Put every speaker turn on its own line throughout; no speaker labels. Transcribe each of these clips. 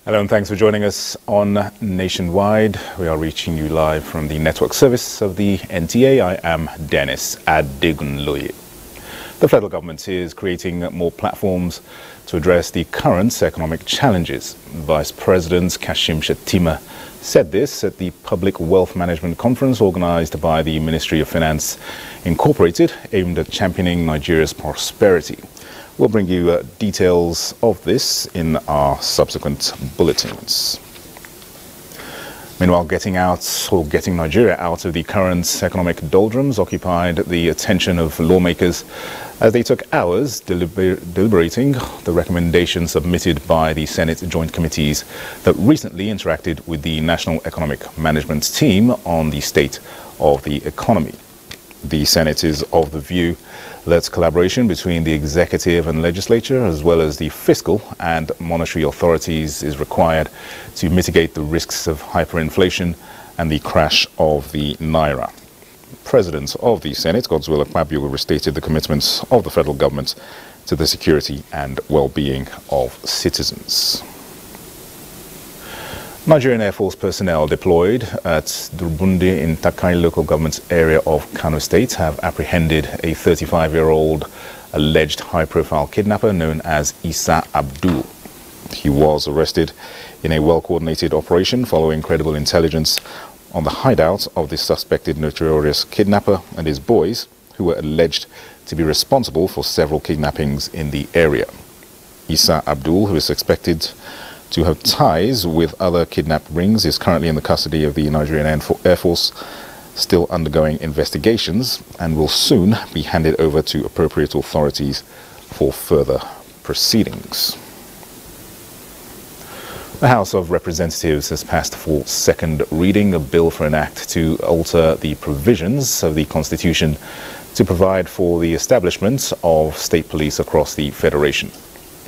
Hello and thanks for joining us on Nationwide. We are reaching you live from the network service of the NTA. I am Dennis Adegunloye. The federal government is creating more platforms to address the current economic challenges. Vice President Kashim Shettima said this at the Public Wealth Management Conference organized by the Ministry of Finance Incorporated, aimed at championing Nigeria's prosperity. We'll bring you details of this in our subsequent bulletins. Meanwhile, getting Nigeria out of the current economic doldrums occupied the attention of lawmakers as they took hours deliberating the recommendations submitted by the Senate Joint Committees that recently interacted with the National Economic Management Team on the state of the economy. The Senate is of the view that collaboration between the executive and legislature, as well as the fiscal and monetary authorities, is required to mitigate the risks of hyperinflation and the crash of the naira. President of the Senate, Godswill Akpabio, restated the commitments of the federal government to the security and well-being of citizens. Nigerian Air Force personnel deployed at Durbundi in Takai local government area of Kano State have apprehended a 35-year-old alleged high-profile kidnapper known as Isa Abdul. He was arrested in a well-coordinated operation following credible intelligence on the hideout of the suspected notorious kidnapper and his boys, who were alleged to be responsible for several kidnappings in the area. Isa Abdul, who is suspected to have ties with other kidnapped rings, is currently in the custody of the Nigerian Air Force, still undergoing investigations, and will soon be handed over to appropriate authorities for further proceedings. The House of Representatives has passed for second reading a bill for an act to alter the provisions of the Constitution to provide for the establishment of state police across the Federation.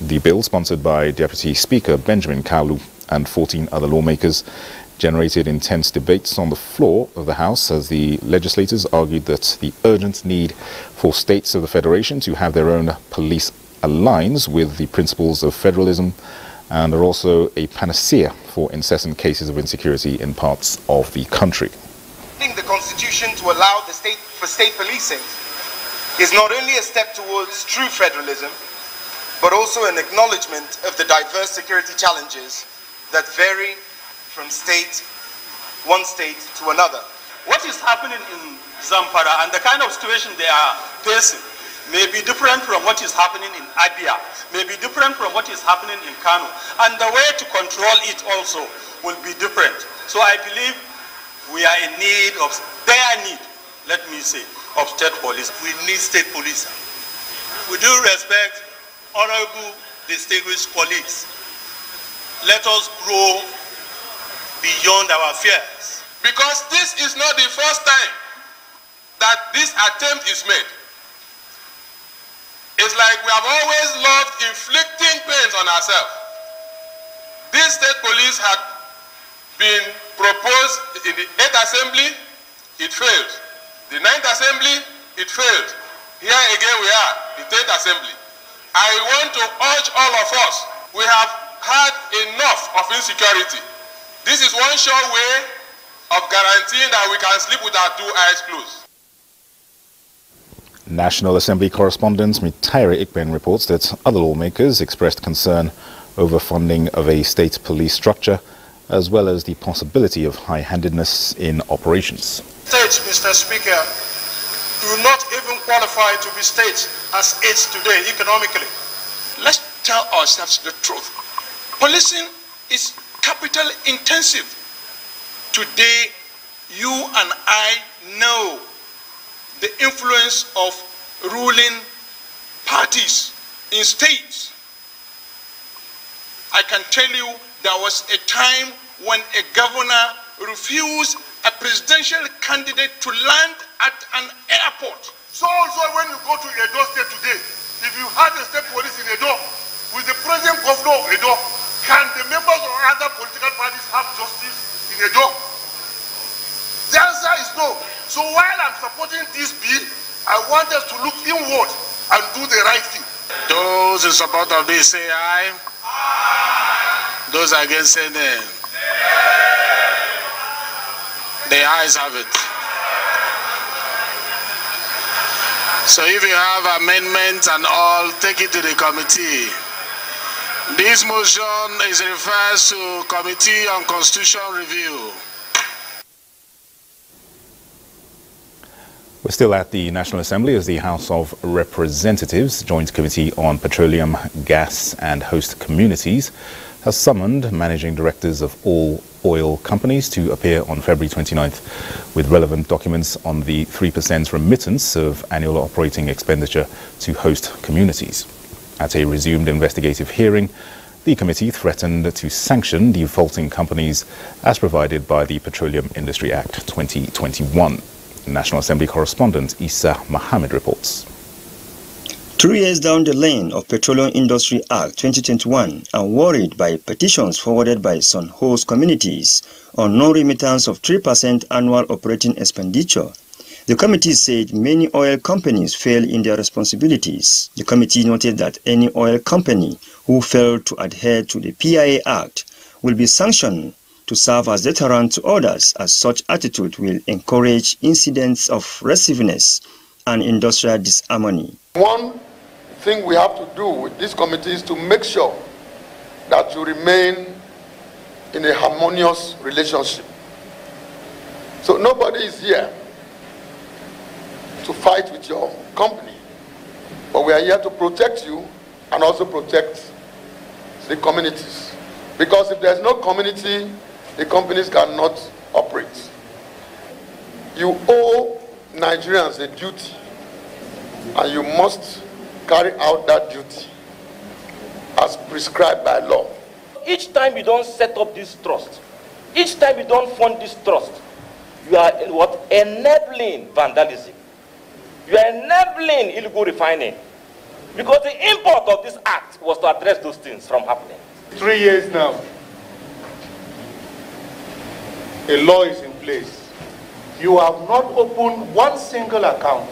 The bill, sponsored by Deputy Speaker Benjamin Kalu and 14 other lawmakers, generated intense debates on the floor of the House as the legislators argued that the urgent need for states of the Federation to have their own police aligns with the principles of federalism and are also a panacea for incessant cases of insecurity in parts of the country.
The Constitution to allow the state policing is not only a step towards true federalism, but also an acknowledgement of the diverse security challenges that vary from one state to another.
What is happening in Zamfara and the kind of situation they are facing may be different from what is happening in Abuja, may be different from what is happening in Kano, and the way to control it also will be different. So I believe we are in need of, let me say, of state police.
We need state police. We do respect honorable distinguished colleagues. Let us grow beyond our fears.
Because this is not the first time that this attempt is made. It's like we have always loved inflicting pains on ourselves. This state police had been proposed in the 8th Assembly, it failed. The 9th Assembly, it failed. Here again we are, the 10th Assembly. I want to urge all of us, we have had enough of insecurity. This is one sure way of guaranteeing that we can sleep with our 2 eyes closed.
National Assembly correspondent Mitaire Ikpen reports that other lawmakers expressed concern over funding of a state police structure, as well as the possibility of high-handedness in operations.
Mr. Speaker,
do not even qualify to be states as it's today economically.
Let's tell ourselves the truth. Policing is capital intensive. Today, you and I know the influence of ruling parties in states. I can tell you there was a time when a governor refused a presidential candidate to land at an airport.
So also when you go to Edo State today, if you have a state police in Edo, with the present governor of Edo, can the members of other political parties have justice in Edo? The answer is no. So while I'm supporting this bill, I want us to look inward and do the right thing.
Those in support of this say aye. Aye. Those against say nay. The ayes have it. So if you have amendments and all, take it to the committee. This motion is referred to Committee on Constitutional Review.
We're still at the National Assembly as the House of Representatives Joint Committee on Petroleum, Gas and Host Communities has summoned managing directors of all oil companies to appear on February 29th with relevant documents on the 3% remittance of annual operating expenditure to host communities. At a resumed investigative hearing, the committee threatened to sanction defaulting companies as provided by the Petroleum Industry Act 2021. National Assembly correspondent Isa Mohammed reports.
3 years down the lane of Petroleum Industry Act 2021 and worried by petitions forwarded by some host communities on non-remittance of 3% annual operating expenditure, the committee said many oil companies fail in their responsibilities. The committee noted that any oil company who failed to adhere to the PIA Act will be sanctioned to serve as deterrent to others, as such attitude will encourage incidents of restiveness and industrial disharmony.
One thing we have to do with this committee is to make sure that you remain in a harmonious relationship. So nobody is here to fight with your company, but we are here to protect you and also protect the communities. Because if there's no community, the companies cannot operate. You owe Nigerians a duty, and you must carry out that duty as prescribed by law.
Each time you don't set up this trust, each time you don't fund this trust, you are enabling vandalism. You are enabling illegal refining. Because the import of this act was to address those things from happening.
3 years now, a law is in place. You have not opened one single account.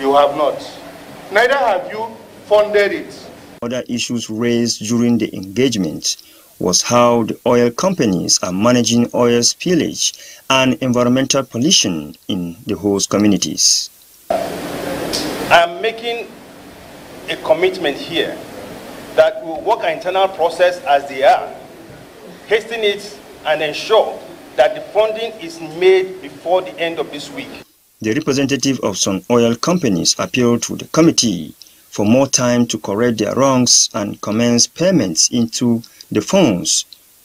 You have not. Neither have you funded it.
Other issues raised during the engagement was how the oil companies are managing oil spillage and environmental pollution in the host communities.
I am making a commitment here that we will work our internal process as they are, hasten it and ensure that the funding is made before the end of this week.
The representative of some oil companies appealed to the committee for more time to correct their wrongs and commence payments into the funds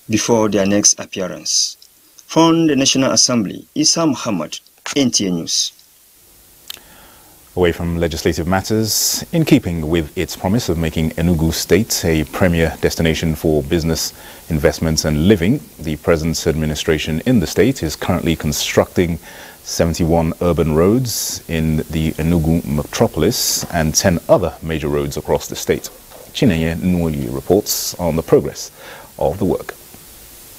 before their next appearance. From the National Assembly, Isa Muhammad, NTA News.
Away from legislative matters, in keeping with its promise of making Enugu State a premier destination for business, investments and living, the President's administration in the state is currently constructing 71 urban roads in the Enugu metropolis and 10 other major roads across the state. Chinenye Nwoli reports on the progress of the work.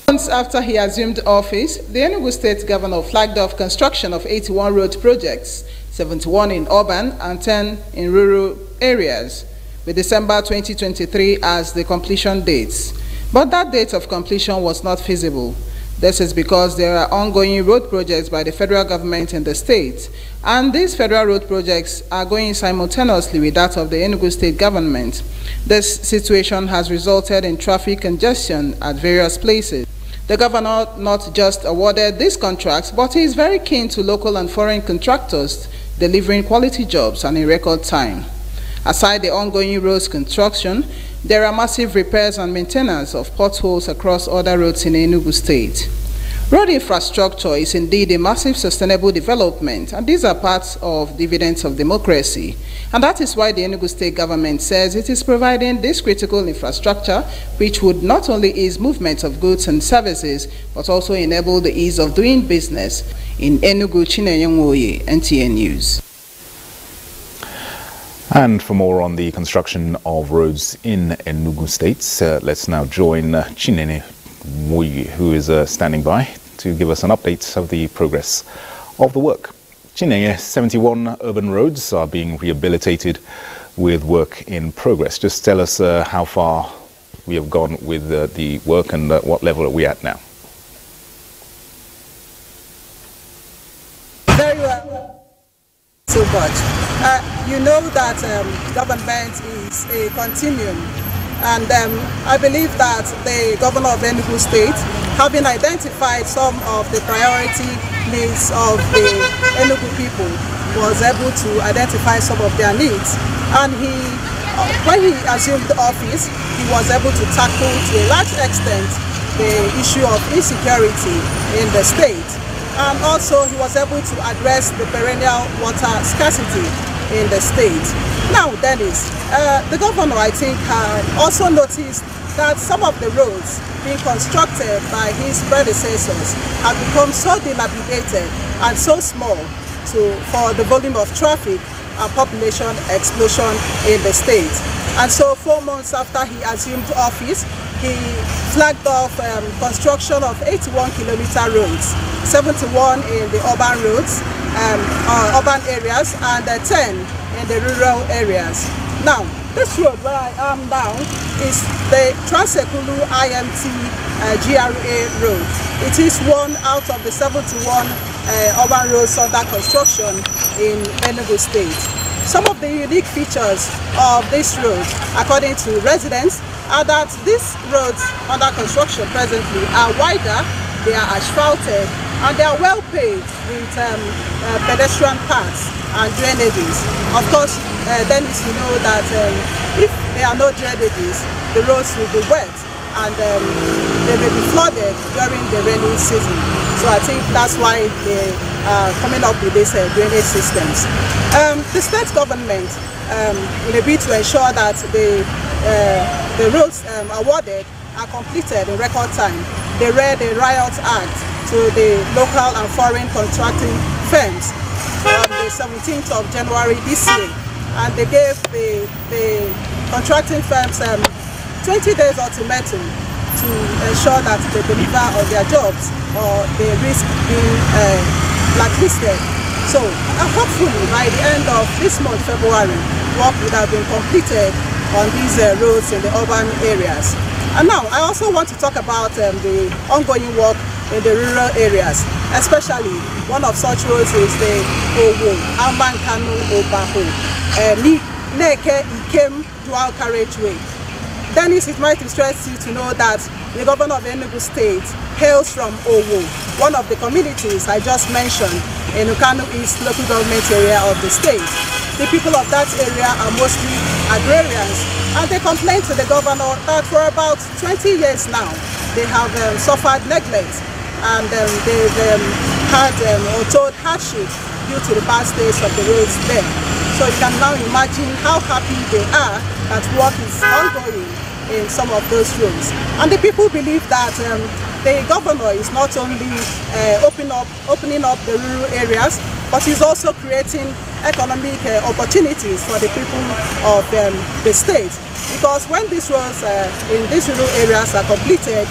Months after he assumed office, the Enugu State Governor flagged off construction of 81 road projects, 71 in urban and 10 in rural areas, with December 2023 as the completion dates. But that date of completion was not feasible. This is because there are ongoing road projects by the federal government in the state, and these federal road projects are going simultaneously with that of the Enugu State government. This situation has resulted in traffic congestion at various places. The governor not just awarded these contracts, but he is very keen to local and foreign contractors delivering quality jobs and in record time. Aside the ongoing roads construction, there are massive repairs and maintenance of potholes across other roads in Enugu State. Road infrastructure is indeed a massive sustainable development, and these are parts of dividends of democracy. And that is why the Enugu State government says it is providing this critical infrastructure, which would not only ease movement of goods and services, but also enable the ease of doing business. In Enugu, Chinenye, NTA News.
And for more on the construction of roads in Enugu State, let's now join Chinenye, who is standing by to give us an update of the progress of the work. Chinenye, 71 urban roads are being rehabilitated with work in progress. Just tell us how far we have gone with the work and what level are we at now?
Very well. So much. You know that government is a continuum. And I believe that the governor of Enugu State, having identified some of the priority needs of the Enugu people, was able to identify some of their needs. And when he assumed office, he was able to tackle to a large extent the issue of insecurity in the state. And also he was able to address the perennial water scarcity in the state. Now, Dennis, the governor, I think, also noticed that some of the roads being constructed by his predecessors have become so dilapidated and so small for the volume of traffic and population explosion in the state. And so 4 months after he assumed office, he flagged off construction of 81-kilometer roads, 71 in the urban roads, urban areas, and 10 in the rural areas. Now, this road where I am now is the Transekulu IMT GRA road. It is one out of the 71 urban roads under construction in Enugu State. Some of the unique features of this road, according to residents, are that these roads under construction presently are wider, they are asphalted, and they are well paved with pedestrian paths and drainages. Of course, Dennis, you know that if there are no drainages, the roads will be wet and they may be flooded during the rainy season. So I think that's why they are coming up with these drainage systems. The state government, in a bid to ensure that the roads awarded are completed in record time, they read a riot act to the local and foreign contracting firms on the 17th of January this year, and they gave the contracting firms 20 days ultimatum to ensure that they deliver on their jobs or they risk being blacklisted. So hopefully by the end of this month, February, work would have been completed on these roads in the urban areas. And now I also want to talk about the ongoing work in the rural areas, especially one of such roads is the Owo, Amankano, Obaho, Neke Ikem dual carriageway. Dennis, it might interest you to know that the governor of Enugu State hails from Owo, one of the communities I just mentioned in Ukano East local government area of the state. The people of that area are mostly agrarians, and they complain to the governor that for about 20 years now, they have suffered neglect, and they've had or told hardship due to the bad state of the roads there. So you can now imagine how happy they are that work is ongoing in some of those roads. And the people believe that the governor is not only opening up the rural areas, but is also creating economic opportunities for the people of the state. Because when these roads in these rural areas are completed,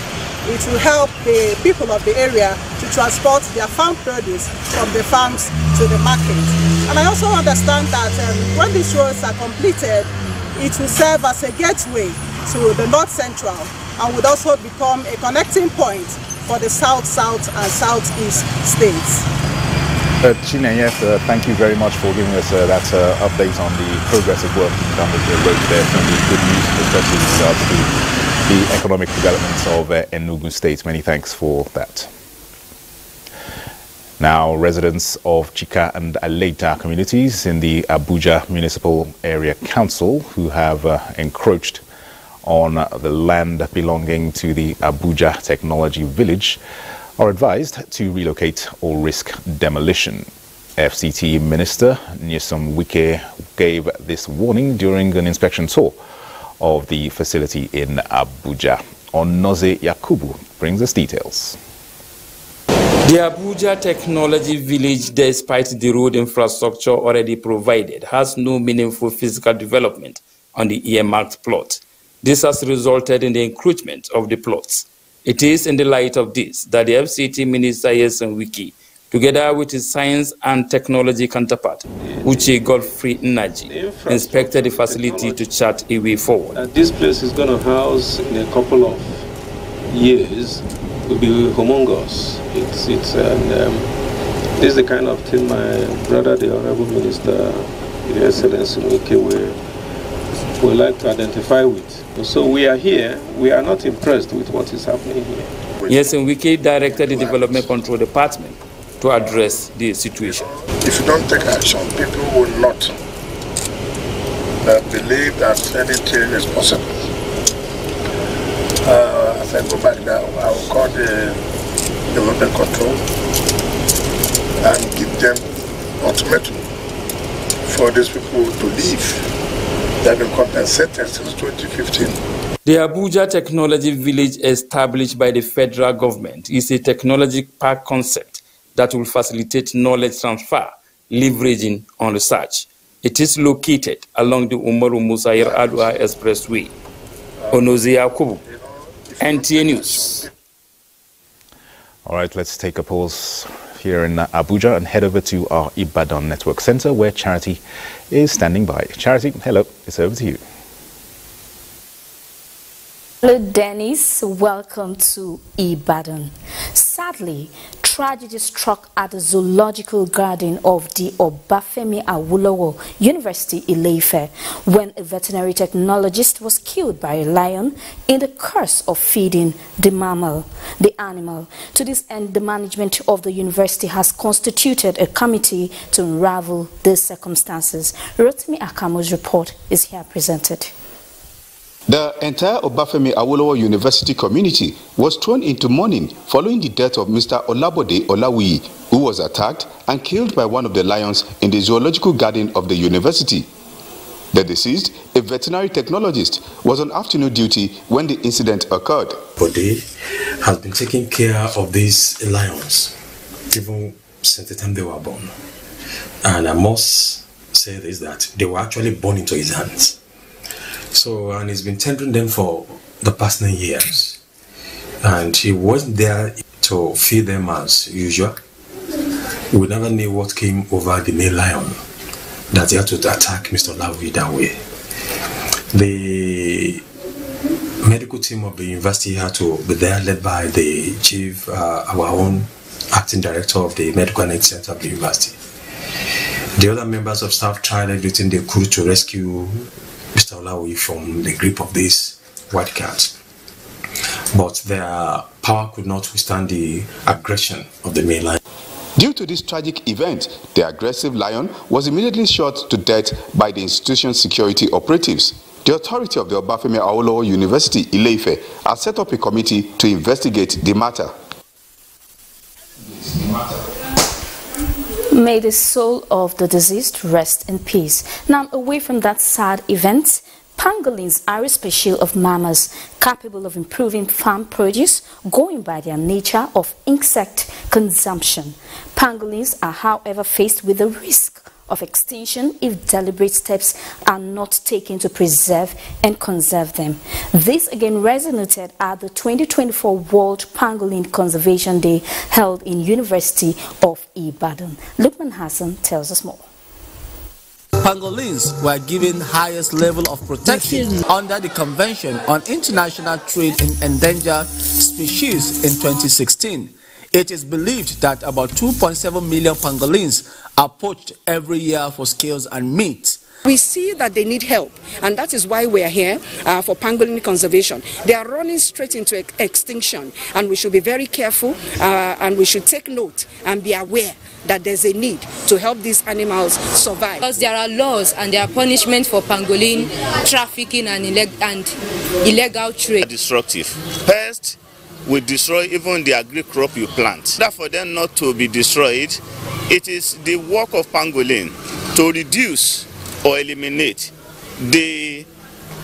it will help the people of the area to transport their farm produce from the farms to the market. And I also understand that when these roads are completed, it will serve as a gateway to the North Central and would also become a connecting point for the South, South and Southeast states.
Chinenye, thank you very much for giving us that update on the progress of work done with the road there. Certainly good news, especially with regards to the economic developments of Enugu State. Many thanks for that. Now, residents of Chika and Aleita communities in the Abuja Municipal Area Council who have encroached on the land belonging to the Abuja Technology Village are advised to relocate or risk demolition. FCT Minister Nyesom Wike gave this warning during an inspection tour of the facility in Abuja. Onoze Yakubu brings us details.
The Abuja Technology Village, despite the road infrastructure already provided, has no meaningful physical development on the earmarked plot. This has resulted in the encroachment of the plots. It is in the light of this that the FCT Minister Nyesom Wike, together with his science and technology counterpart, Uche Godfrey Nnaji, inspected the facility to chart a way forward.
This place is going to house in a couple of years will be humongous. This is the kind of thing my brother, the Honorable Minister, His Excellency Wike, would like to identify with. So we are here. We are not impressed with what is happening here.
Nyesom Wike directed the Development Control Department to address the situation.
If you don't take action, people will not believe that anything is possible. As I go back now, I will call the Development Control and give them ultimatum for these people to leave. They have been compensated since 2015.
The Abuja Technology Village, established by the federal government, is a technology park concept that will facilitate knowledge transfer, leveraging on research. It is located along the Umaru Musair Adwa Expressway. Onoze Yakubu, NTA News.
All right, let's take a pause here in Abuja and head over to our Ibadan Network Center where Charity is standing by. Charity, hello, it's over to you.
Hello, Dennis. Welcome to Ibadan. Sadly, tragedy struck at the zoological garden of the Obafemi Awolowo University Ile-Ife when a veterinary technologist was killed by a lion in the course of feeding the animal. To this end, the management of the university has constituted a committee to unravel these circumstances. Rotimi Akamo's report is here presented.
The entire Obafemi Awolowo University community was thrown into mourning following the death of Mr. Olabode Olawiyi, who was attacked and killed by one of the lions in the zoological garden of the university. The deceased, a veterinary technologist, was on afternoon duty when the incident occurred.
Bode has been taking care of these lions even since the time they were born. And I must say this, that they were actually born into his hands. So, and he's been tendering them for the past 9 years. And he wasn't there to feed them as usual. We never knew what came over the male lion that he had to attack Mr. Olawiyi that way. The medical team of the university had to be there, led by the chief, our own acting director of the Medical and Health Center of the university. The other members of staff tried everything they could to rescue Mr. Olawiyi from the grip of this white cat, but their power could not withstand the aggression of the male lion.
Due to this tragic event, the aggressive lion was immediately shot to death by the institution's security operatives. The authority of the Obafemi Awolowo University, Ile-Ife, has set up a committee to investigate the matter.
May the soul of the deceased rest in peace. Now, away from that sad event, pangolins are a species of mammals capable of improving farm produce, going by their nature of insect consumption. Pangolins are, however, faced with the risk of extinction if deliberate steps are not taken to preserve and conserve them. This again resonated at the 2024 World Pangolin Conservation Day held in University of Ibadan. Lukman Hassan tells us more.
Pangolins were given highest level of protection under the Convention on International Trade in Endangered Species in 2016. It is believed that about 2.7 million pangolins are poached every year for scales and meat.
We see that they need help, and that is why we are here for pangolin conservation. They are running straight into extinction, and we should be very careful, and we should take note and be aware that there's a need to help these animals survive.
Because there are laws and there are punishments for pangolin trafficking and illegal trade.
Destructive. Pests will destroy even the agri crop you plant. Therefore, them not to be destroyed, it is the work of pangolin to reduce or eliminate the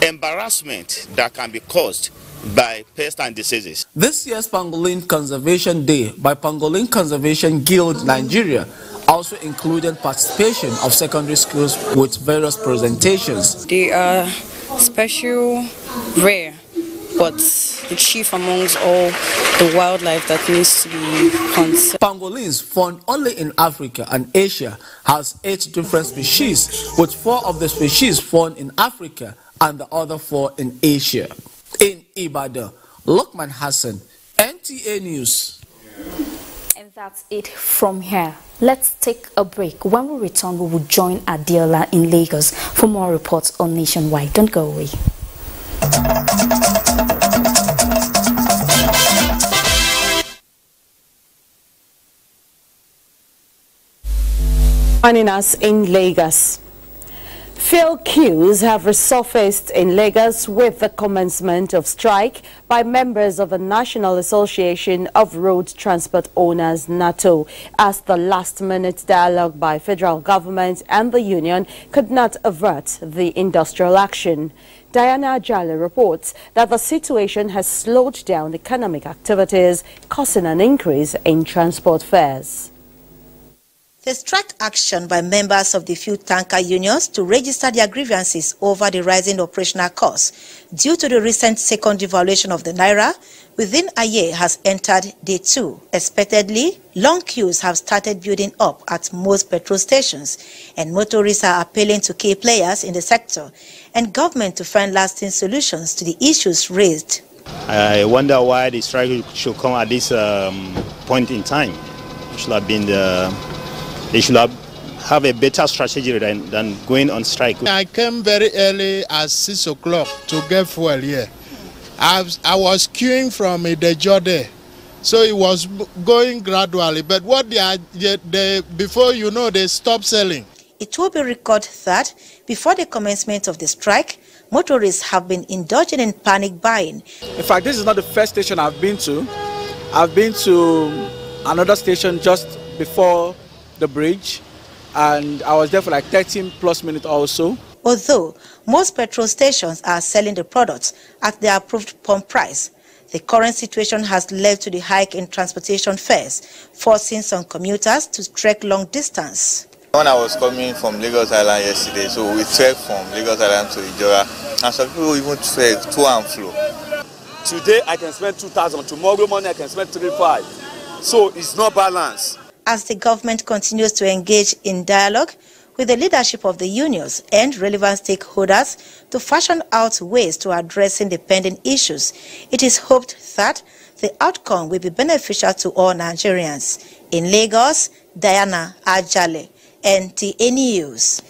embarrassment that can be caused by pests and diseases.
This year's Pangolin Conservation Day by Pangolin Conservation Guild Nigeria also included participation of secondary schools with various presentations.
They are special, rare, but the chief amongst all the wildlife that needs to be conserved.
Pangolins found only in Africa and Asia has 8 different species, with 4 of the species found in Africa and the other 4 in Asia. In Ibadan, Lokman Hassan, NTA News.
And that's it from here. Let's take a break. When we return, we will join Adiola in Lagos for more reports on Nationwide. Don't go away.
Joining us in Lagos. Field queues have resurfaced in Lagos with the commencement of strike by members of the National Association of Road Transport Owners, NATO, as the last-minute dialogue by federal government and the union could not avert the industrial action. Diana Ajale reports that the situation has slowed down economic activities, causing an increase in transport fares.
The strike action by members of the fuel tanker unions to register their grievances over the rising operational costs due to the recent second devaluation of the naira within a year has entered day 2. Expectedly, long queues have started building up at most petrol stations, and motorists are appealing to key players in the sector and government to find lasting solutions to the issues raised.
I wonder why the strike should come at this point in time. It should have been they should have a better strategy than going on strike.
I came very early at 6 o'clock to get fuel here. I was queuing from Idejode, so it was going gradually. But what before you know, they stopped selling.
It will be recorded that before the commencement of the strike, motorists have been indulging in panic buying.
In fact, this is not the first station I've been to. I've been to another station just before the bridge, and I was there for like 13 plus minutes or so.
Although most petrol stations are selling the products at the approved pump price, the current situation has led to the hike in transportation fares, forcing some commuters to trek long distance.
When I was coming from Lagos Island yesterday, so we trekked from Lagos Island to Ijora, and some people even trek to and fro.
Today I can spend 2,000, tomorrow morning I can spend 3,500, so it's not balanced.
As the government continues to engage in dialogue with the leadership of the unions and relevant stakeholders to fashion out ways to addressing the pending issues, it is hoped that the outcome will be beneficial to all Nigerians. In Lagos, Diana Ajale, NTA News.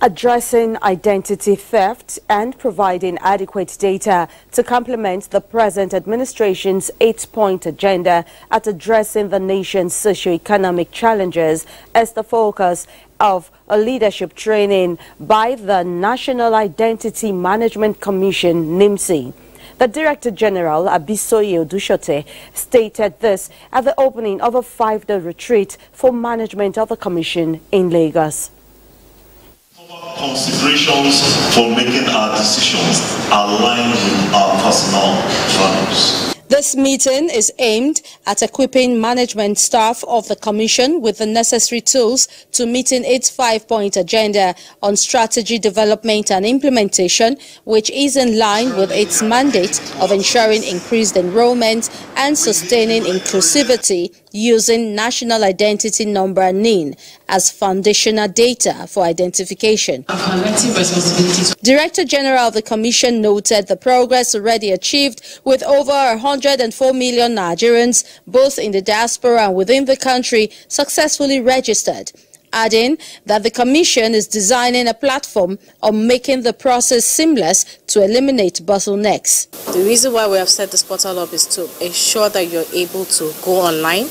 Addressing identity theft and providing adequate data to complement the present administration's 8-point agenda at addressing the nation's socio-economic challenges is the focus of a leadership training by the National Identity Management Commission, NIMC. The Director General, Abisoye Odushote, stated this at the opening of a 5-day retreat for management of the Commission in Lagos.
Considerations for making our decisions align with our personal values.
This meeting is aimed at equipping management staff of the Commission with the necessary tools to meeting its 5-point agenda on strategy development and implementation, which is in line with its mandate of ensuring increased enrollment and sustaining inclusivity using National Identity Number NIN as foundational data for identification. Director General of the Commission noted the progress already achieved with over 104 million Nigerians, both in the diaspora and within the country, successfully registered. adding that the Commission is designing a platform on making the process seamless to eliminate bottlenecks.
The reason why we have set this portal up is to ensure that you're able to go online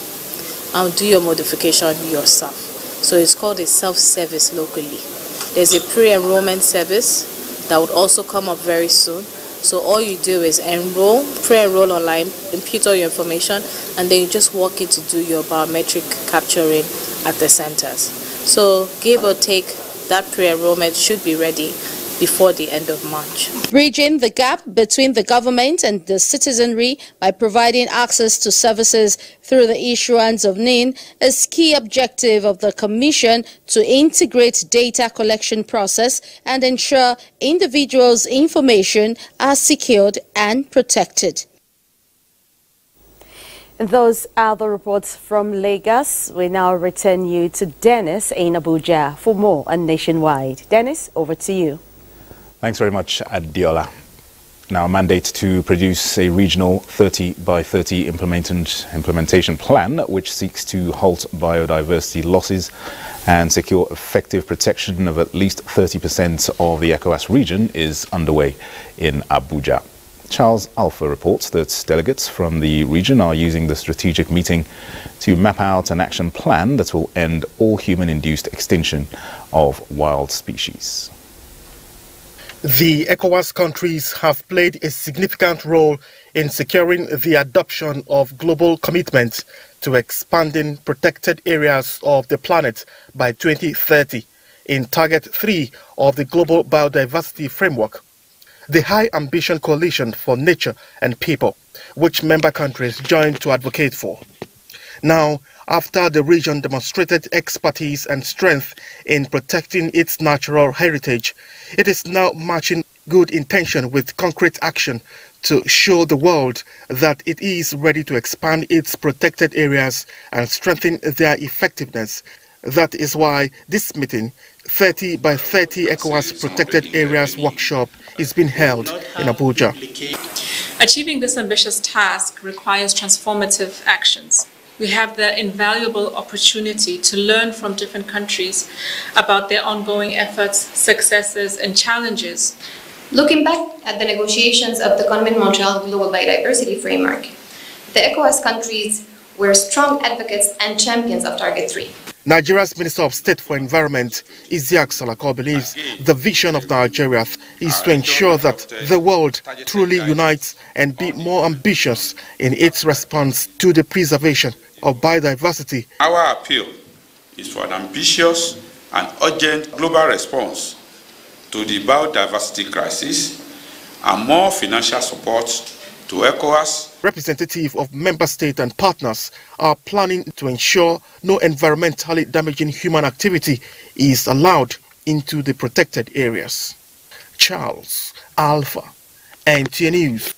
and do your modification yourself. So it's called a self-service locally. There's a pre-enrollment service that would also come up very soon. So all you do is enroll, pre-enroll online, input all your information, and then you just walk in to do your biometric capturing at the centers. So give or take, that pre-enrollment should be ready before the end of March.
Bridging the gap between the government and the citizenry by providing access to services through the issuance of NIN is key objective of the Commission to integrate data collection process and ensure individuals' information are secured and protected.
Those are the reports from Lagos. We now return you to Dennis in Abuja for more on Nationwide. Dennis, over to you.
Thanks very much, Adiola. Now, a mandate to produce a regional 30 by 30 implementation plan which seeks to halt biodiversity losses and secure effective protection of at least 30% of the ECOWAS region is underway in Abuja. Charles Alpha reports that delegates from the region are using the strategic meeting to map out an action plan that will end all human-induced extinction of wild species.
The ECOWAS countries have played a significant role in securing the adoption of global commitments to expanding protected areas of the planet by 2030 in Target 3 of the Global Biodiversity Framework. The High Ambition Coalition for Nature and People, which member countries joined to advocate for. Now, after the region demonstrated expertise and strength in protecting its natural heritage, it is now matching good intention with concrete action to show the world that it is ready to expand its protected areas and strengthen their effectiveness. That is why this meeting, 30 by 30 ECOWAS Protected Areas Workshop, is being held in Abuja.
Achieving this ambitious task requires transformative actions. We have the invaluable opportunity to learn from different countries about their ongoing efforts, successes, and challenges.
Looking back at the negotiations of the Montreal Global Biodiversity Framework, the ECOWAS countries were strong advocates and champions of Target 3.
Nigeria's Minister of State for Environment, Isiaq Salako, believes the vision of Nigeria is to ensure that the world truly unites and be more ambitious in its response to the preservation of biodiversity.
Our appeal is for an ambitious and urgent global response to the biodiversity crisis and more financial support to ECOWAS.
Representatives of member states and partners are planning to ensure no environmentally damaging human activity is allowed into the protected areas. Charles Alpha, NTA News.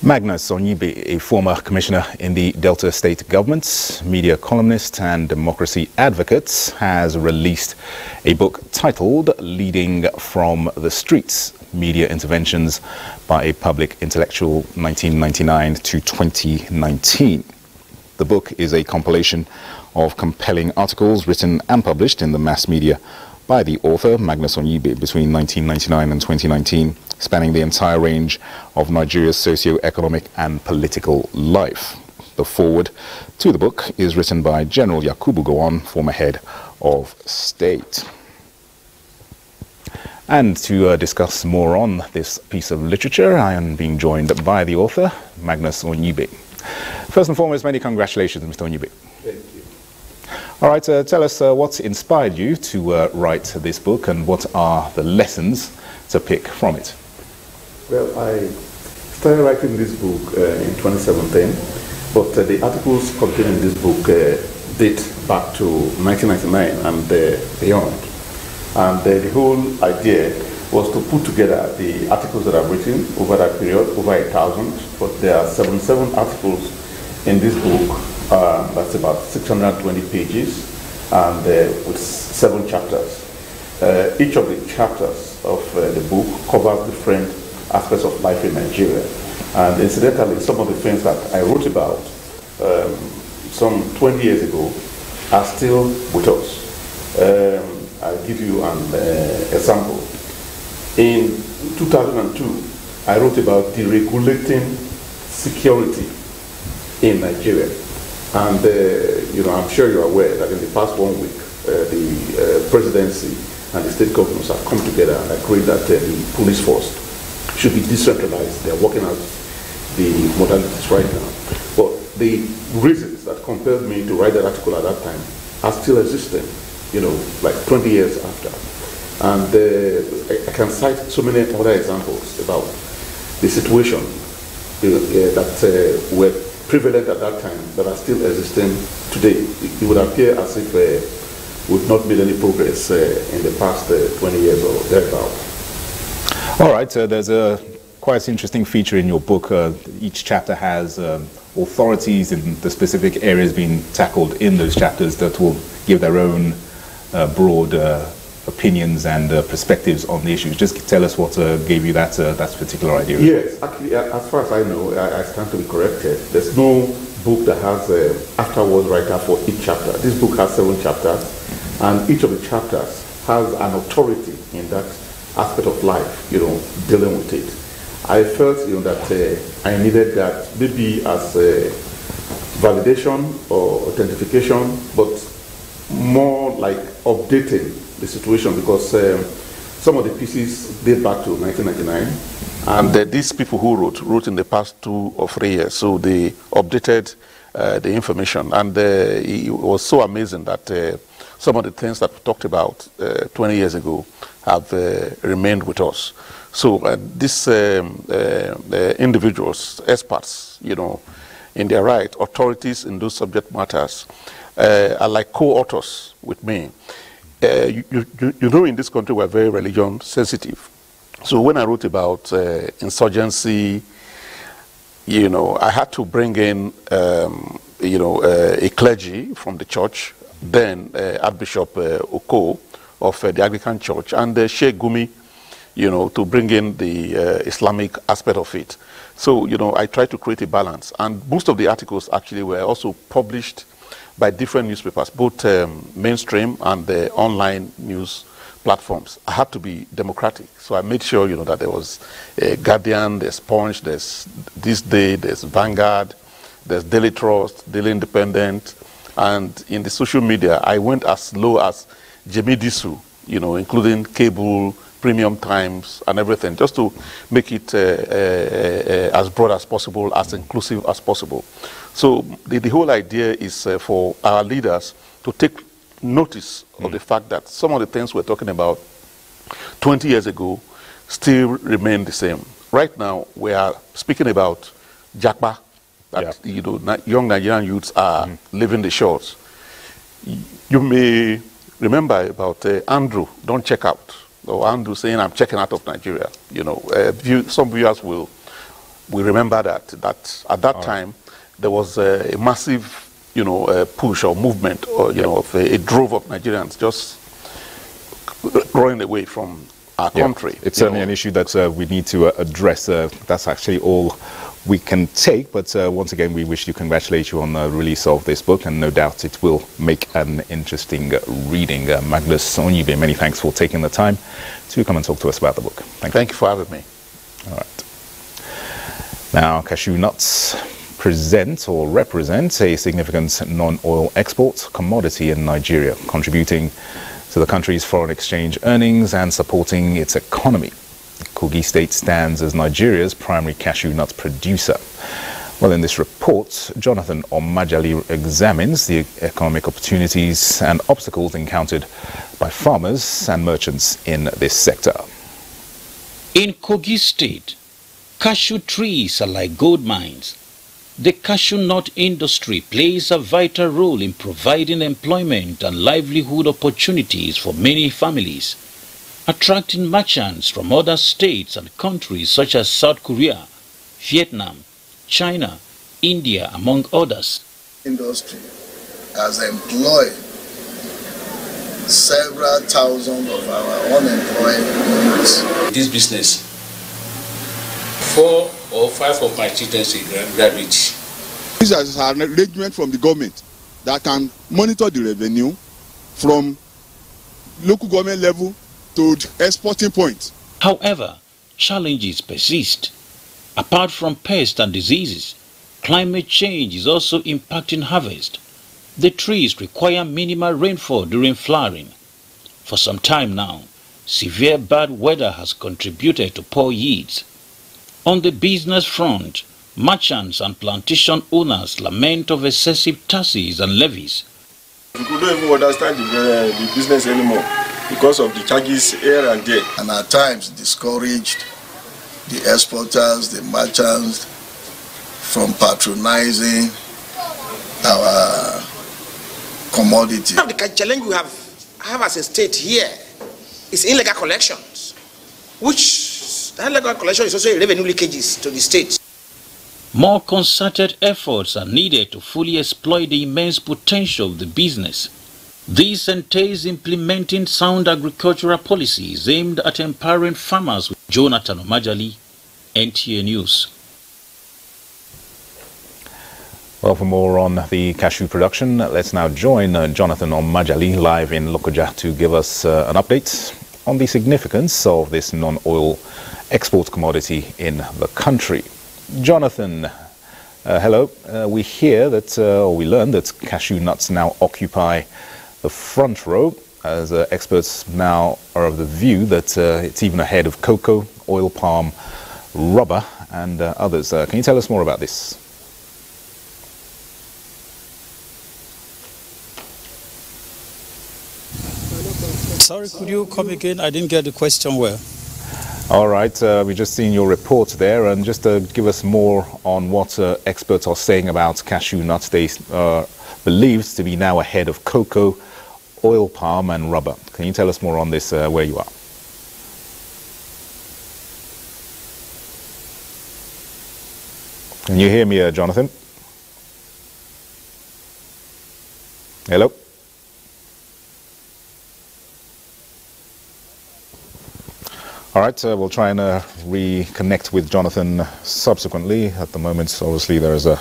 Magnus Onyibe, a former commissioner in the Delta State government, media columnist and democracy advocate, has released a book titled Leading from the Streets, Media Interventions by a Public Intellectual 1999 to 2019. The book is a compilation of compelling articles written and published in the mass media by the author, Magnus Onyibe, between 1999 and 2019, spanning the entire range of Nigeria's socio-economic and political life. The foreword to the book is written by General Yakubu Gowon, former head of state. And to discuss more on this piece of literature, I am being joined by the author, Magnus Onyibe. First and foremost, many congratulations, Mr. Onyibe.
Thank you.
All right, tell us what inspired you to write this book and what are the lessons to pick from it?
Well, I started writing this book in 2017, but the articles contained in this book date back to 1999 and beyond. And the whole idea was to put together the articles that I've written over that period, over 1,000, but there are 77 articles in this book. That's about 620 pages and with 7 chapters. Each of the chapters of the book covers different aspects of life in Nigeria. And incidentally, some of the things that I wrote about some 20 years ago are still with us. I'll give you an example. In 2002, I wrote about deregulating security in Nigeria. And, I'm sure you're aware that in the past 1 week, the presidency and the state governors have come together and agreed that the police force should be decentralized. They're working out the modalities right now. But the reasons that compelled me to write that article at that time are still existing, like 20 years after. And I can cite so many other examples about the situation that were prevalent at that time that are still existing today. It would appear as if we've not made any progress in the past 20 years or thereabouts.
All right, there's a quite interesting feature in your book. Each chapter has authorities in the specific areas being tackled in those chapters that will give their own broad opinions and perspectives on the issues. Just tell us what gave you that particular idea.
Yes, actually, as far as I know, I stand to be corrected. There's no book that has afterward writer for each chapter. This book has 7 chapters, and each of the chapters has an authority in that aspect of life, dealing with it. I felt, that I needed that maybe as a validation or authentication, but more like updating the situation, because some of the pieces date back to 1999, and these people who wrote in the past 2 or 3 years, so they updated the information, and it was so amazing that some of the things that we talked about 20 years ago have remained with us. So these individuals, experts, in their right, authorities in those subject matters, are like co-authors with me. In this country we're very religion sensitive. So when I wrote about insurgency, I had to bring in, a clergy from the church, then Archbishop Oko of the Anglican Church, and Sheikh Gumi, to bring in the Islamic aspect of it. So, I tried to create a balance. And most of the articles actually were also published by different newspapers, both mainstream and the online news platforms. I had to be democratic. So I made sure, that there was a Guardian, there's Punch, there's This Day, there's Vanguard, there's Daily Trust, Daily Independent. And in the social media, I went as low as Jemidisu, including cable, premium times, and everything, just to make it as broad as possible, as inclusive as possible. So the whole idea is for our leaders to take notice of the fact that some of the things we're talking about 20 years ago still remain the same. Right now, we are speaking about Jakba, that young Nigerian youths are leaving the shores. You may remember about Andrew, don't check out, or Andrew saying, I'm checking out of Nigeria. Some viewers will remember that at that time, there was a massive, push or movement, or, of a drove of Nigerians just running away from our country.
It's certainly an issue that we need to address. That's actually all we can take, but once again, we wish to congratulate you on the release of this book, and no doubt it will make an interesting reading. Magnus Onyibe, many thanks for taking the time to come and talk to us about the book.
Thank you for having me.
All right. Now, cashew nuts present or represent a significant non-oil export commodity in Nigeria, contributing to the country's foreign exchange earnings and supporting its economy. Kogi State stands as Nigeria's primary cashew nut producer. Well, in this report, Jonathan Omajali examines the economic opportunities and obstacles encountered by farmers and merchants in this sector.
In Kogi State, cashew trees are like gold mines. The cashew nut industry plays a vital role in providing employment and livelihood opportunities for many families, attracting merchants from other states and countries such as South Korea, Vietnam, China, India, among others.
Industry has employed several thousand of our unemployed youths.
This business, 4 or 5 of my children are graduates.
This is an arrangement from the government
that can monitor the revenue from local government level to the exporting point.
However, challenges persist. Apart from pests and diseases, climate change is also impacting harvest. The trees require minimal rainfall during flowering. For some time now, severe bad weather has contributed to poor yields. On the business front, merchants and plantation owners lament of excessive taxes and levies.
We don't even understand the business anymore because of the charges here and there.
And at times discouraged the exporters, the merchants from patronizing our commodity.
The challenge we have as a state here is illegal collections, which that illegal collection is also a revenue leakages to the state.
More concerted efforts are needed to fully exploit the immense potential of the business. This entails implementing sound agricultural policies aimed at empowering farmers. Jonathan Omajali, NTA News.
Well, for more on the cashew production, let's now join Jonathan Omajali live in Lokoja to give us an update on the significance of this non-oil export commodity in the country. Jonathan, hello. We hear that, or we learn that cashew nuts now occupy the front row, as experts now are of the view that it's even ahead of cocoa, oil palm, rubber, and others. Can you tell us more about this?
Sorry, could you come again? I didn't get the question well.
All right, we just seen your report there, and just give us more on what experts are saying about cashew nuts. They believed to be now ahead of cocoa, oil palm, and rubber. Can you tell us more on this, where you are? Can you hear me, Jonathan? Hello? All right, we'll try and reconnect with Jonathan subsequently. At the moment, obviously, there is a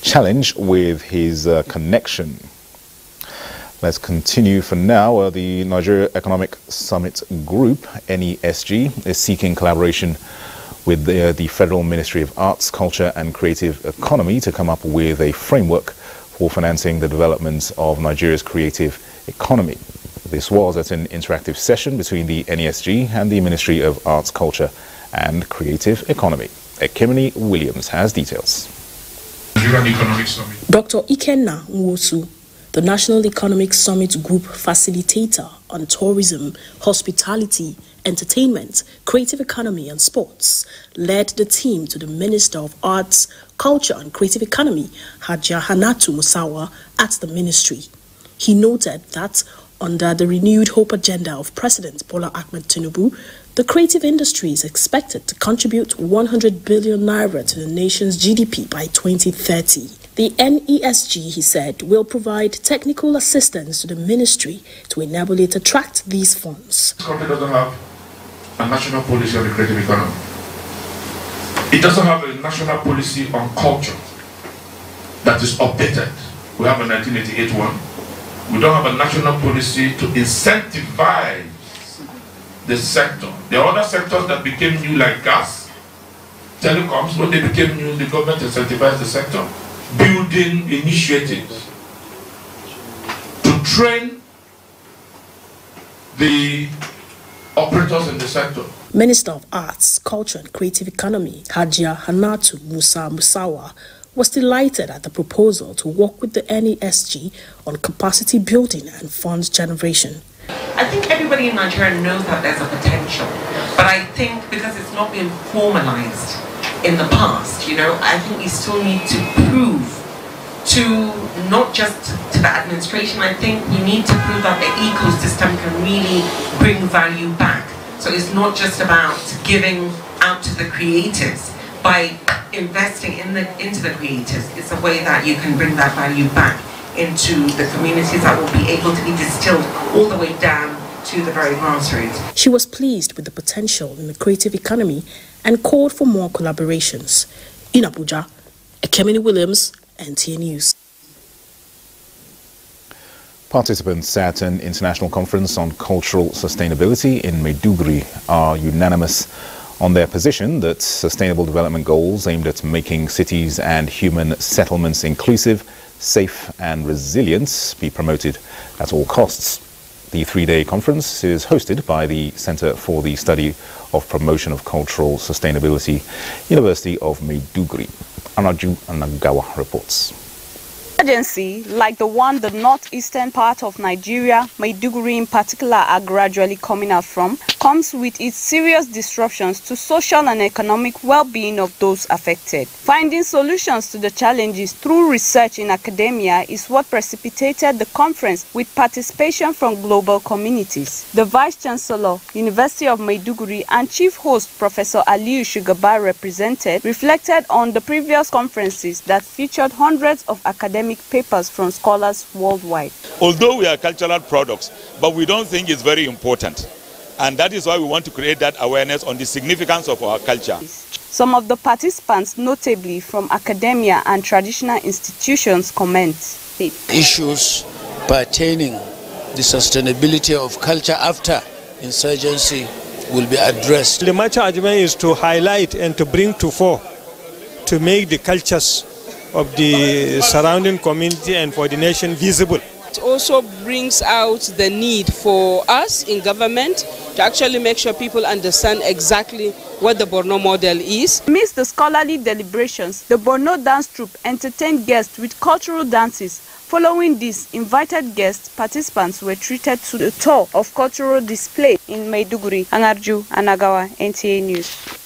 challenge with his connection. Let's continue for now. The Nigeria Economic Summit Group, NESG, is seeking collaboration with the Federal Ministry of Arts, Culture and Creative Economy to come up with a framework for financing the development of Nigeria's creative economy. This was at an interactive session between the NESG and the Ministry of Arts, Culture and Creative Economy. Ekemini Williams has details.
Dr. Ikenna Nwosu, the National Economic Summit Group facilitator on tourism, hospitality, entertainment, creative economy and sports, led the team to the Minister of Arts, Culture and Creative Economy, Hajia Hanatu Musawa, at the ministry. He noted that under the renewed hope agenda of President Bola Ahmed Tinubu, the creative industry is expected to contribute 100 billion naira to the nation's GDP by 2030. The NESG, he said, will provide technical assistance to the ministry to enable it to attract these funds.
This country doesn't have a national policy on the creative economy. It doesn't have a national policy on culture that is updated. We have a 1988 one. We don't have a national policy to incentivize the sector. There are other sectors that became new, like gas, telecoms. When they became new, the government incentivized the sector. Building initiatives to train the operators in the sector.
Minister of Arts, Culture and Creative Economy, Hajia Hanatu Musawa, was delighted at the proposal to work with the NESG on capacity building and funds generation.
I think everybody in Nigeria knows that there's a potential, but I think because it's not been formalized in the past, I think we still need to prove to not just to the administration. I think we need to prove that the ecosystem can really bring value back. So it's not just about giving out to the creatives. By investing into the creatives, it's a way that you can bring that value back into the communities that will be able to be distilled all the way down to the very grassroots.
She was pleased with the potential in the creative economy and called for more collaborations. In Abuja, Ekemini Williams, NTA News.
Participants at an international conference on cultural sustainability in Maiduguri are unanimous on their position that sustainable development goals aimed at making cities and human settlements inclusive, safe and resilient be promoted at all costs. The three-day conference is hosted by the Center for the Study of Promotion of Cultural Sustainability, University of Maiduguri. Anaju Anagawa reports.
Agency, like the one the northeastern part of Nigeria, Maiduguri in particular, are gradually coming out from, comes with its serious disruptions to social and economic well-being of those affected. Finding solutions to the challenges through research in academia is what precipitated the conference with participation from global communities. The Vice-Chancellor, University of Maiduguri, and Chief Host, Professor Aliyu Shugaba, represented, reflected on the previous conferences that featured hundreds of academic papers from scholars worldwide.
Although we are cultural products, but we don't think it's very important. And that is why we want to create that awareness on the significance of our culture.
Some of the participants, notably from academia and traditional institutions, comment.
Issues pertaining the sustainability of culture after insurgency will be addressed.
The matter argument is to highlight and to bring to fore, to make the cultures of the surrounding community and for the nation visible.
It also brings out the need for us in government to actually make sure people understand exactly what the Borno model is.
Amidst the scholarly deliberations, the Borno dance troupe entertained guests with cultural dances. Following this, invited guest participants were treated to the tour of cultural display in Maiduguri. Anarju Anagawa, NTA News.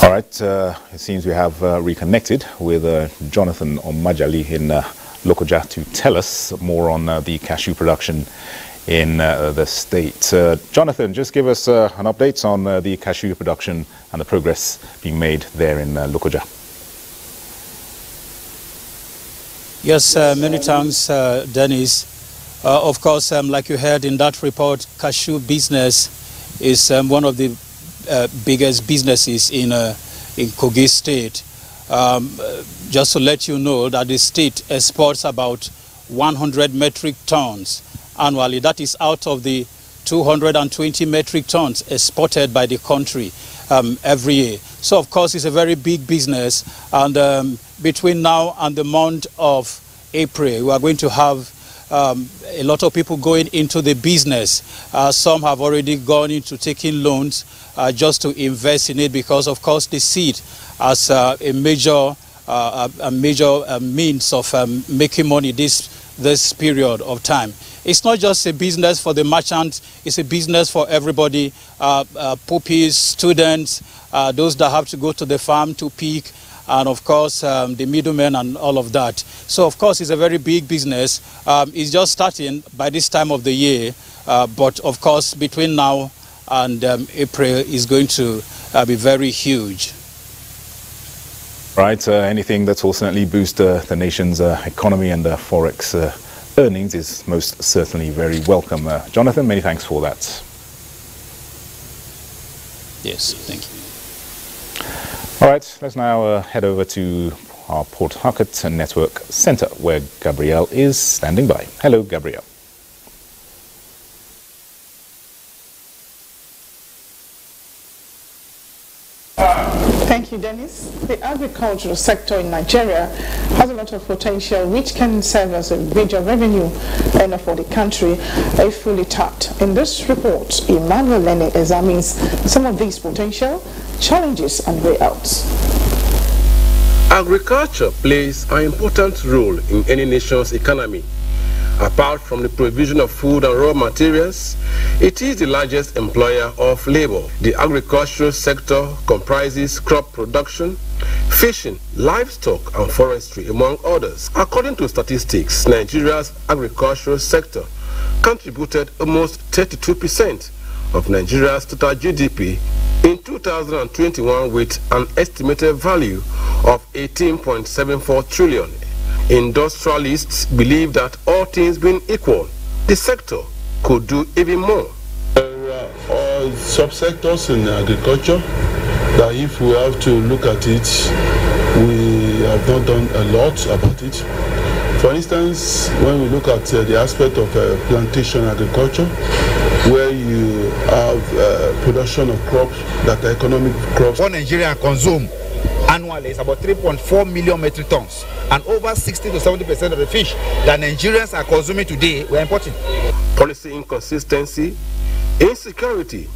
All right, it seems we have reconnected with Jonathan Omajali in Lokoja to tell us more on the cashew production in the state. Jonathan, just give us an update on the cashew production and the progress being made there in Lokoja.
Yes, many thanks, Dennis. Of course, like you heard in that report, cashew business is one of the biggest businesses in Kogi State. Just to let you know that the state exports about 100 metric tons annually. That is out of the 220 metric tons exported by the country every year. So of course it's a very big business, and between now and the month of April we are going to have a lot of people going into the business. Some have already gone into taking loans just to invest in it, because of course the seed as a major means of making money this period of time. It's not just a business for the merchant, it's a business for everybody, puppies, students, those that have to go to the farm to pick, and of course the middlemen and all of that. So of course it's a very big business. It's just starting by this time of the year, but of course between now and April is going to be very huge.
Right, anything that will certainly boost the nation's economy and forex earnings is most certainly very welcome. Jonathan, many thanks for that.
Yes, thank you.
All right, let's now head over to our Port Harcourt Network Centre, where Gabrielle is standing by. Hello, Gabrielle.
Thank you, Dennis. The agricultural sector in Nigeria has a lot of potential which can serve as a major revenue earner for the country if fully tapped. In this report, Emmanuel Lene examines some of these potential challenges and way outs.
Agriculture plays an important role in any nation's economy. Apart from the provision of food and raw materials, it is the largest employer of labor. The agricultural sector comprises crop production, fishing, livestock and forestry, among others. According to statistics, Nigeria's agricultural sector contributed almost 32% of Nigeria's total GDP in 2021 with an estimated value of 18.74 trillion. Industrialists believe that all things being equal, the sector could do even more.
subsectors in agriculture that if we have to look at it, we have not done a lot about it. For instance, when we look at the aspect of plantation agriculture, where you have production of crops that are economic crops.
What Nigeria consume annually is about 3.4 million metric tons, and over 60 to 70% of the fish that Nigerians are consuming today we're importing.
Policy inconsistency, insecurity,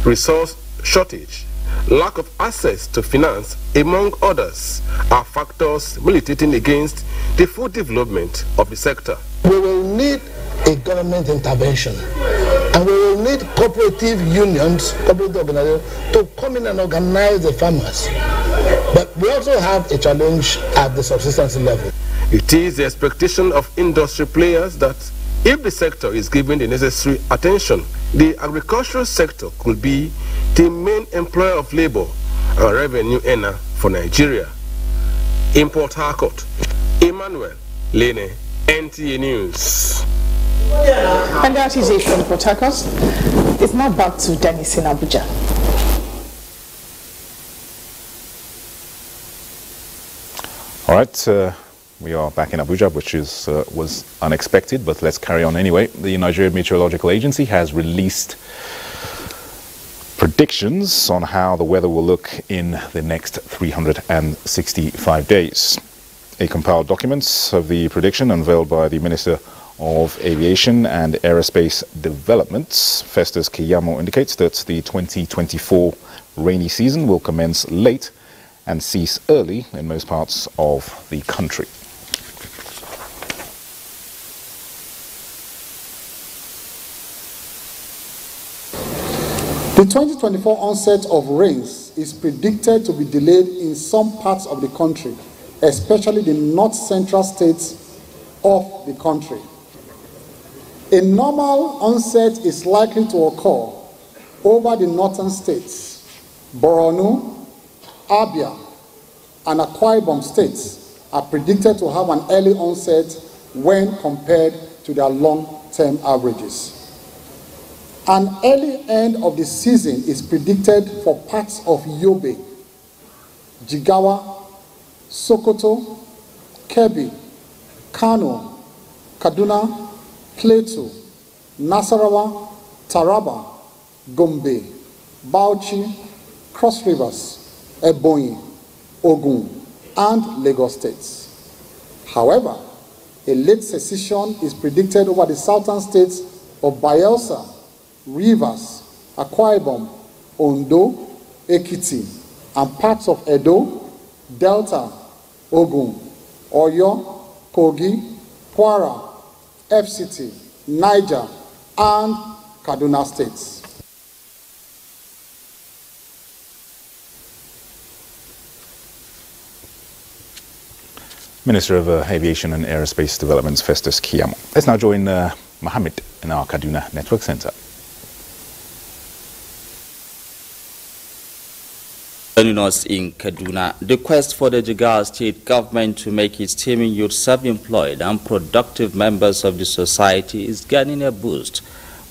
resource shortage, lack of access to finance, among others, are factors militating against the full development of the sector.
We will need a government intervention, and we will need cooperative unions, cooperative organizations to come in and organize the farmers. But we also have a challenge at the subsistence level.
It is the expectation of industry players that if the sector is given the necessary attention, the agricultural sector could be the main employer of labor and revenue earner for Nigeria. In Port Harcourt, Emmanuel Lene, NTA News.
And that is it from Port Harcourt. It's now back to Dennis in Abuja.
All right, we are back in Abuja, which was unexpected, but let's carry on anyway. The Nigerian Meteorological Agency has released predictions on how the weather will look in the next 365 days. A compiled document of the prediction unveiled by the Minister of Aviation and Aerospace Development, Festus Keyamo, indicates that the 2024 rainy season will commence late and cease early in most parts of the country.
The 2024 onset of rains is predicted to be delayed in some parts of the country, especially the north-central states of the country. A normal onset is likely to occur over the northern states. Borno, Abia, and Akwa Ibom states are predicted to have an early onset when compared to their long-term averages. An early end of the season is predicted for parts of Yobe, Jigawa, Sokoto, Kebbi, Kano, Kaduna, Plateau, Nasarawa, Taraba, Gombe, Bauchi, Cross Rivers, Ebonyi, Ogun, and Lagos states. However, a late cessation is predicted over the southern states of Bayelsa, Rivers, Akwa Ibom, Ondo, Ekiti, and parts of Edo, Delta, Ogun, Oyo, Kogi, Kwara, FCT, Niger, and Kaduna states.
Minister of Aviation and Aerospace Development, Festus Keyamo. Let's now join Mohammed in our Kaduna Network Center.
Joining us in Kaduna, the quest for the Jigawa state government to make its teeming youth self-employed and productive members of the society is gaining a boost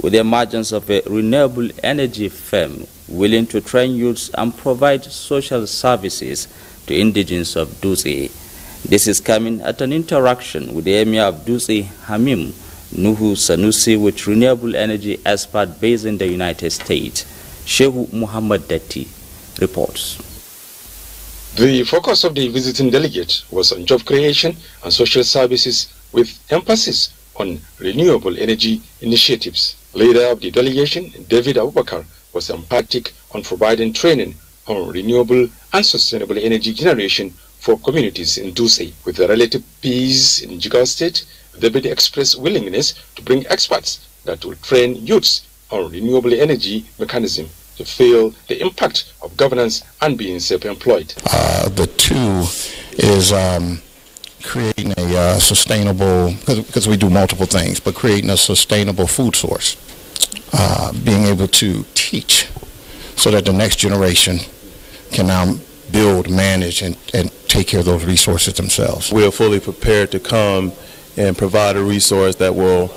with the emergence of a renewable energy firm willing to train youths and provide social services to indigents of Dutse. This is coming at an interaction with the Emir of Dutse, Hamim Nuhu Sanusi, with renewable energy expert based in the United States. Shehu Muhammad Dati reports.
The focus of the visiting delegate was on job creation and social services with emphasis on renewable energy initiatives. Leader of the delegation, David Abubakar, was emphatic on providing training on renewable and sustainable energy generation for communities in Dutse. With the relative peace in Jigawa State, David expressed willingness to bring experts that will train youths on renewable energy mechanism to feel the impact of governance and being self-employed.
The two is creating a sustainable, because we do multiple things, but creating a sustainable food source. Being able to teach so that the next generation can now build, manage, and take care of those resources themselves.
We are fully prepared to come and provide a resource that will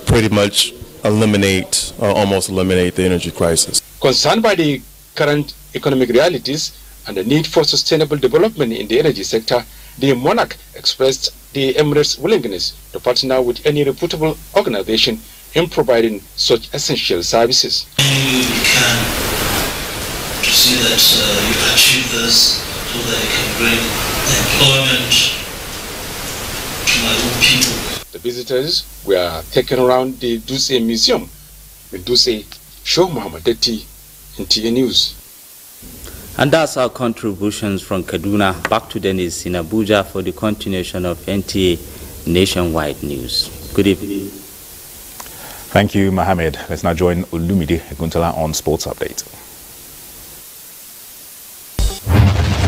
pretty much
almost eliminate the energy crisis.
Concerned by the current economic realities and the need for sustainable development in the energy sector, the monarch expressed the Emirates' willingness to partner with any reputable organization in providing such essential services.
We can to see that you achieve this so that you can bring employment to my own people.
The visitors were taken around the Duse Museum with Duse Show Muhammad Detti, NTA News.
And that's our contributions from Kaduna. Back to Dennis in Abuja for the continuation of NTA Nationwide News. Good evening.
Thank you, Mohammed. Let's now join Olumide Guntala on Sports Update.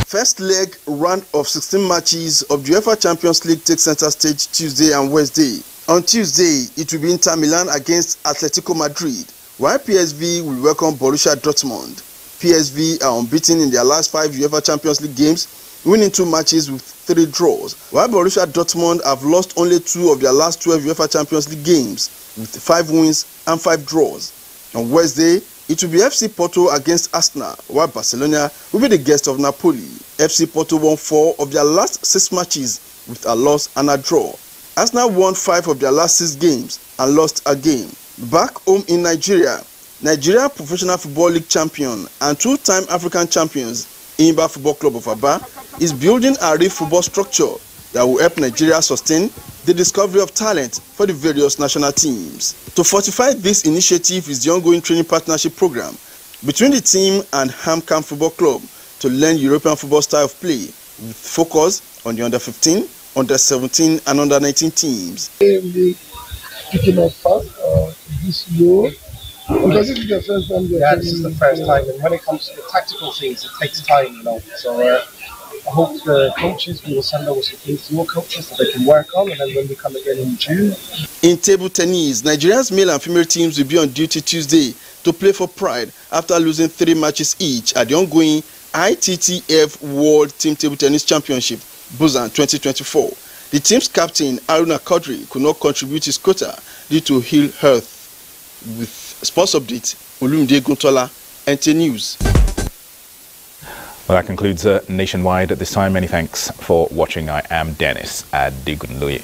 First leg round of 16 matches of the UEFA Champions League takes center stage Tuesday and Wednesday. On Tuesday, it will be Inter Milan against Atletico Madrid, while PSV will welcome Borussia Dortmund. PSV are unbeaten in their last 5 UEFA Champions League games, winning 2 matches with 3 draws, while Borussia Dortmund have lost only 2 of their last 12 UEFA Champions League games, with 5 wins and 5 draws. On Wednesday, it will be FC Porto against Arsenal, while Barcelona will be the guest of Napoli. FC Porto won 4 of their last 6 matches with a loss and a draw. Arsenal won 5 of their last 6 games and lost a game. Back home in Nigeria, Nigeria Professional Football League champion and 2-time African champions, Imba Football Club of Aba, is building a real football structure that will help Nigeria sustain the discovery of talent for the various national teams. To fortify this initiative is the ongoing training partnership program between the team and Hamcam Football Club to learn European football style of play with focus on the under-15, under-17 and under-19 teams.
Picking up fast this year. Because this is the first time.
Yeah, this is the first time, and when it comes to the tactical things, it takes time, you know. So I hope the coaches will send over some things to more coaches that they can work on, and then when we come again in June.
In table tennis, Nigeria's male and female teams will be on duty Tuesday to play for pride after losing 3 matches each at the ongoing ITTF World Team Table Tennis Championship, Busan 2024. The team's captain, Aruna Kodri, could not contribute his quota due to ill health. With sports update, Olumide Guntala, NTA News.
Well, that concludes Nationwide at this time. Many thanks for watching. I am Dennis Adegunloye.